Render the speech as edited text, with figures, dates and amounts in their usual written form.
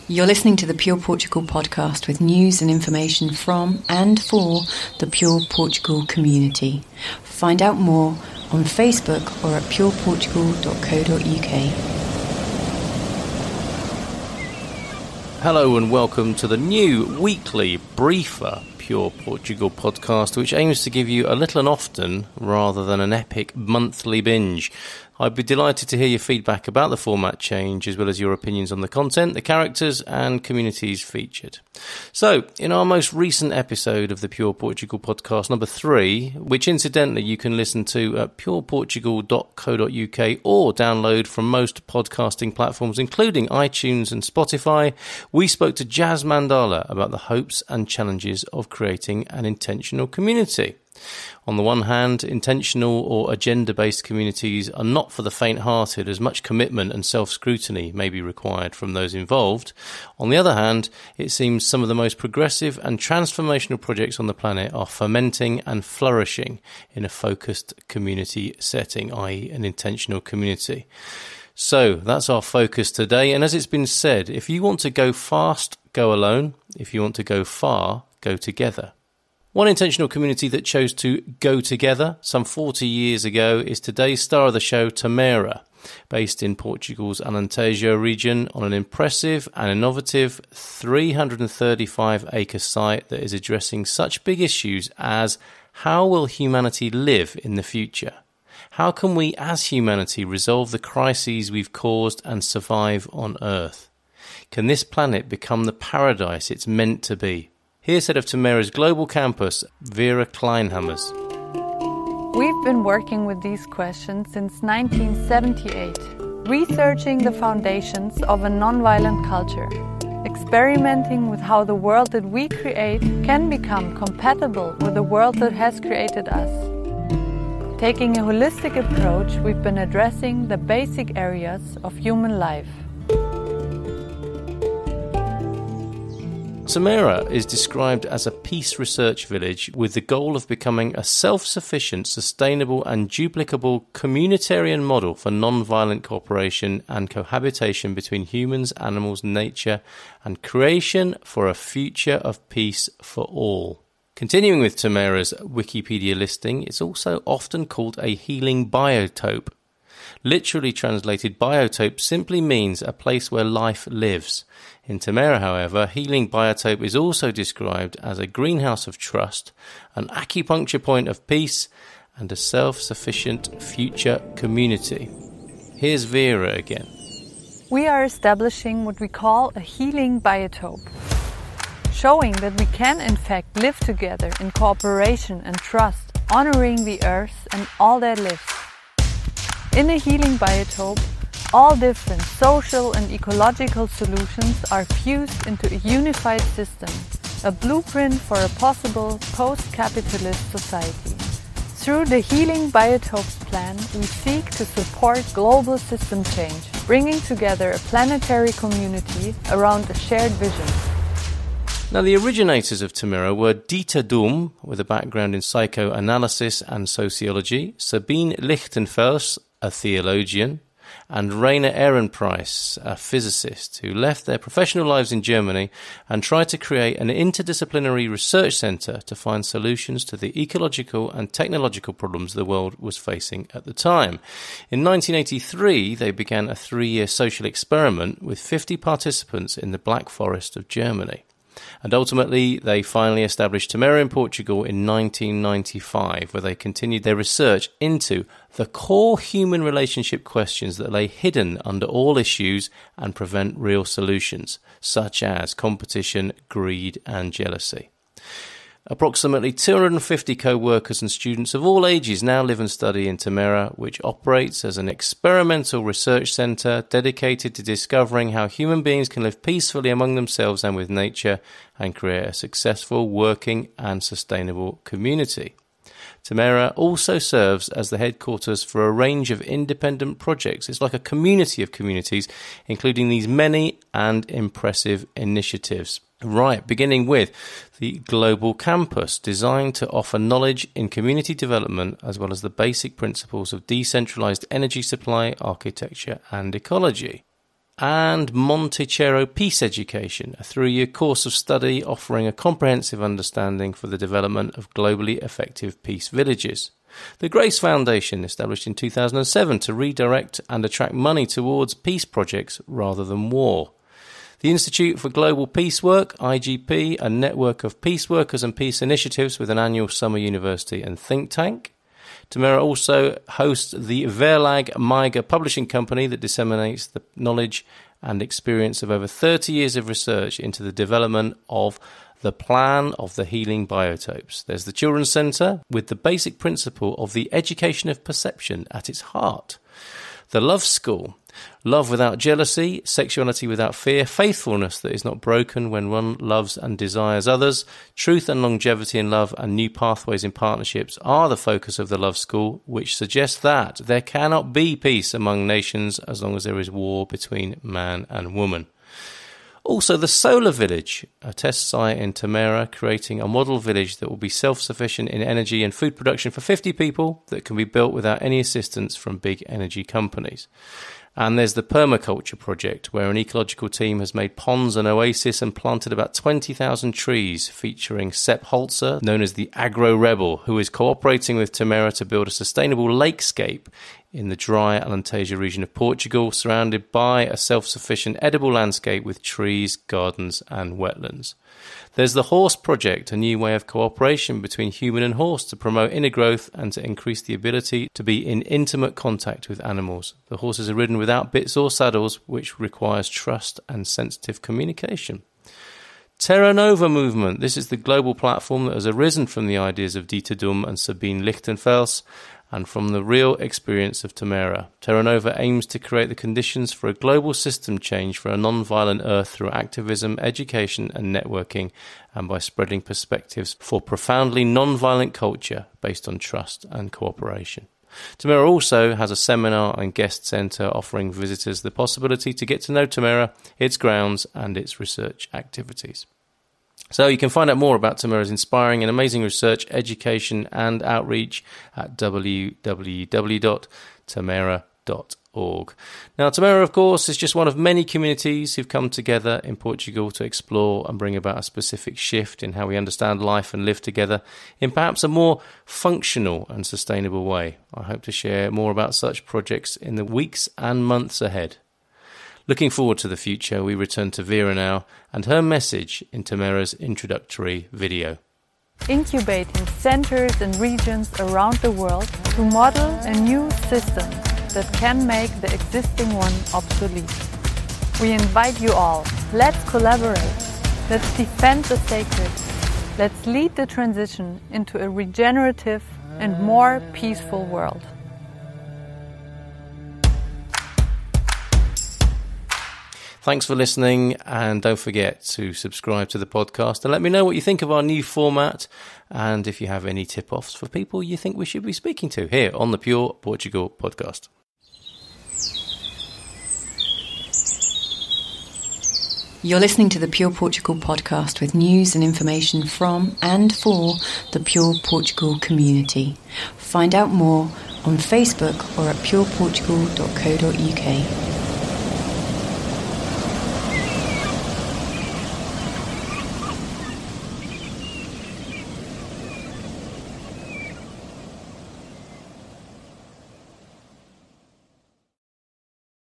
You're listening to the Pure Portugal Podcast with news and information from and for the Pure Portugal community. Find out more on Facebook or at pureportugal.co.uk. Hello and welcome to the new weekly briefer Pure Portugal podcast, which aims to give you a little and often rather than an epic monthly binge. I'd be delighted to hear your feedback about the format change, as well as your opinions on the content, the characters and communities featured. So, in our most recent episode of the Pure Portugal podcast, number 3, which incidentally you can listen to at pureportugal.co.uk or download from most podcasting platforms, including iTunes and Spotify, we spoke to Jazz Mandala about the hopes and challenges of creating an intentional community. On the one hand, intentional or agenda-based communities are not for the faint-hearted, as much commitment and self-scrutiny may be required from those involved. On the other hand, it seems some of the most progressive and transformational projects on the planet are fermenting and flourishing in a focused community setting, i.e. an intentional community. So, that's our focus today, and as it's been said, if you want to go fast, go alone. If you want to go far, go together. One intentional community that chose to go together some 40 years ago is today's star of the show, Tamera, based in Portugal's Alentejo region on an impressive and innovative 335-acre site that is addressing such big issues as how will humanity live in the future? How can we as humanity resolve the crises we've caused and survive on Earth? Can this planet become the paradise it's meant to be? Here's head of Tamera's global campus, Vera Kleinhammers. We've been working with these questions since 1978, researching the foundations of a non-violent culture, experimenting with how the world that we create can become compatible with the world that has created us. Taking a holistic approach, we've been addressing the basic areas of human life. Tamera is described as a peace research village with the goal of becoming a self-sufficient, sustainable and duplicable communitarian model for non-violent cooperation and cohabitation between humans, animals, nature and creation for a future of peace for all. Continuing with Tamera's Wikipedia listing, it's also often called a healing biotope. Literally translated, biotope simply means a place where life lives. In Tamera, however, healing biotope is also described as a greenhouse of trust, an acupuncture point of peace, and a self-sufficient future community. Here's Vera again. We are establishing what we call a healing biotope, showing that we can in fact live together in cooperation and trust, honoring the earth and all that lives. In a healing biotope, all different social and ecological solutions are fused into a unified system, a blueprint for a possible post-capitalist society. Through the Healing Biotopes plan, we seek to support global system change, bringing together a planetary community around a shared vision. Now, the originators of Tamera were Dieter Dum, with a background in psychoanalysis and sociology, Sabine Lichtenfels, a theologian, and Rainer Ehrenpreis, a physicist, who left their professional lives in Germany and tried to create an interdisciplinary research centre to find solutions to the ecological and technological problems the world was facing at the time. In 1983, they began a 3-year social experiment with 50 participants in the Black Forest of Germany. And ultimately, they finally established Tamera in Portugal in 1995, where they continued their research into the core human relationship questions that lay hidden under all issues and prevent real solutions, such as competition, greed and jealousy. Approximately 250 co-workers and students of all ages now live and study in Tamera, which operates as an experimental research centre dedicated to discovering how human beings can live peacefully among themselves and with nature and create a successful, working and sustainable community. Tamera also serves as the headquarters for a range of independent projects. It's like a community of communities, including these many and impressive initiatives. Right, beginning with the Global Campus, designed to offer knowledge in community development as well as the basic principles of decentralized energy supply, architecture and ecology. and Montechero Peace Education, a 3-year course of study offering a comprehensive understanding for the development of globally effective peace villages. The Grace Foundation, established in 2007 to redirect and attract money towards peace projects rather than war. The Institute for Global Peace Work, IGP, a network of peace workers and peace initiatives with an annual summer university and think tank. Tamera also hosts the Verlag Meiger publishing company that disseminates the knowledge and experience of over 30 years of research into the development of the plan of the healing biotopes. There's the Children's Centre with the basic principle of the education of perception at its heart. The Love School, love without jealousy, sexuality without fear, faithfulness that is not broken when one loves and desires others, truth and longevity in love, and new pathways in partnerships are the focus of the Love School, which suggests that there cannot be peace among nations as long as there is war between man and woman. Also, the Solar Village, a test site in Tamera, creating a model village that will be self-sufficient in energy and food production for 50 people that can be built without any assistance from big energy companies. And there's the Permaculture Project, where an ecological team has made ponds an oasis and planted about 20,000 trees, featuring Sepp Holzer, known as the Agro Rebel, who is cooperating with Tamera to build a sustainable lakescape in the dry Alentejo region of Portugal, surrounded by a self-sufficient edible landscape with trees, gardens and wetlands. There's the Horse Project, a new way of cooperation between human and horse to promote inner growth and to increase the ability to be in intimate contact with animals. The horses are ridden without bits or saddles, which requires trust and sensitive communication. Terra Nova Movement. This is the global platform that has arisen from the ideas of Dieter Dumm and Sabine Lichtenfels and from the real experience of Tamera. Terra Nova aims to create the conditions for a global system change for a non-violent earth through activism, education and networking, and by spreading perspectives for profoundly non-violent culture based on trust and cooperation. Tamera also has a seminar and guest centre offering visitors the possibility to get to know Tamera, its grounds and its research activities. So you can find out more about Tamera's inspiring and amazing research, education and outreach at www.tamera.org. Now, Tamera, of course, is just one of many communities who've come together in Portugal to explore and bring about a specific shift in how we understand life and live together in perhaps a more functional and sustainable way. I hope to share more about such projects in the weeks and months ahead. Looking forward to the future, we return to Vera now and her message in Tamera's introductory video. Incubating centers and regions around the world to model a new system that can make the existing one obsolete. We invite you all. Let's collaborate. Let's defend the sacred. Let's lead the transition into a regenerative and more peaceful world. Thanks for listening, and don't forget to subscribe to the podcast and let me know what you think of our new format and if you have any tip-offs for people you think we should be speaking to here on the Pure Portugal Podcast. You're listening to the Pure Portugal Podcast with news and information from and for the Pure Portugal community. Find out more on Facebook or at pureportugal.co.uk.